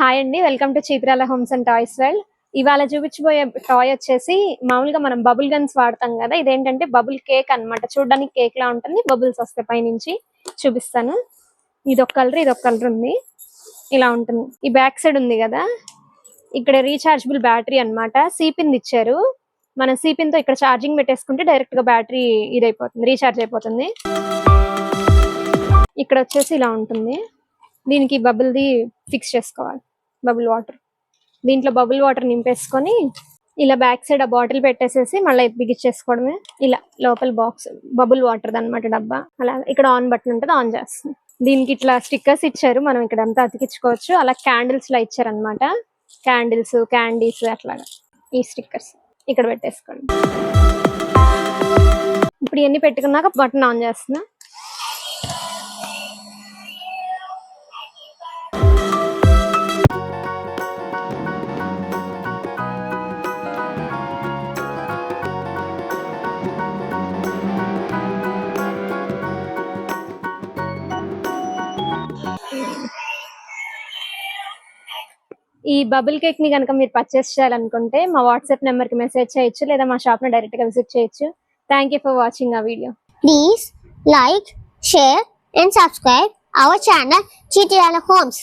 Hi అండి, welcome to Cheepirala homes and toys world. ఇవాళ చూపించబోయే టాయ్ వచ్చేసి మామూలుగా మనం బబుల్ గన్స్ వాడతాం కదా. ఇదేంటంటే బబుల్ కేక్ అన్నమాట. చూడడానికి కేక్ లా ఉంటుంది, బబుల్స్ వస్తాయి పైనుంచి. చూపిస్తాను. ఇదొక కలర్ ఉంది, ఇలా ఉంటుంది. ఈ బ్యాక్ సైడ్ ఉంది కదా, ఇక్కడ రీఛార్జబుల్ బ్యాటరీ అన్నమాట. సిపిన్ ఇచ్చారు. మనం సిపిన్ తో ఇక్కడ ఛార్జింగ్ పెట్టేసుకుంటే డైరెక్ట్ గా బ్యాటరీ ఇదైపోతుంది, రీఛార్జ్ అయిపోతుంది. ఇక్కడ వచ్చేసి ఇలా ఉంటుంది. దీనికి బబుల్ ది ఫిక్స్ చేసుకోవాలి, బబుల్ వాటర్. దీంట్లో బబుల్ వాటర్ నింపేసుకొని ఇలా బ్యాక్ సైడ్ ఆ బాటిల్ పెట్టేసేసి మళ్ళీ బిగించేసుకోవడమే. ఇలా లోపల బాక్స్ బబుల్ వాటర్ అనమాట, డబ్బా. అలా ఇక్కడ ఆన్ బటన్ ఉంటుంది, ఆన్ చేస్తుంది. దీనికి ఇట్లా స్టిక్కర్స్ ఇచ్చారు, మనం ఇక్కడ అంతా అతికించుకోవచ్చు. అలా క్యాండిల్స్ లా ఇచ్చారనమాట. క్యాండిల్స్, క్యాండీస్ అట్లాగా ఈ స్టిక్కర్స్ ఇక్కడ పెట్టేసుకోండి. ఇప్పుడు ఇవన్నీ పెట్టుకున్నాక బటన్ ఆన్ చేస్తున్నా. ఈ బబుల్ కేక్ ని కనుక మీరు పర్చేస్ చేయాలనుకుంటే మా వాట్సాప్ నెంబర్ కి మెసేజ్ చేయొచ్చు, లేదా మా షాప్ ని డైరెక్ట్ గా విజిట్ చేయొచ్చు. థ్యాంక్ యూ ఫర్ వాచింగ్ ఆ video. Please like, share and subscribe our channel Chittirala Homes.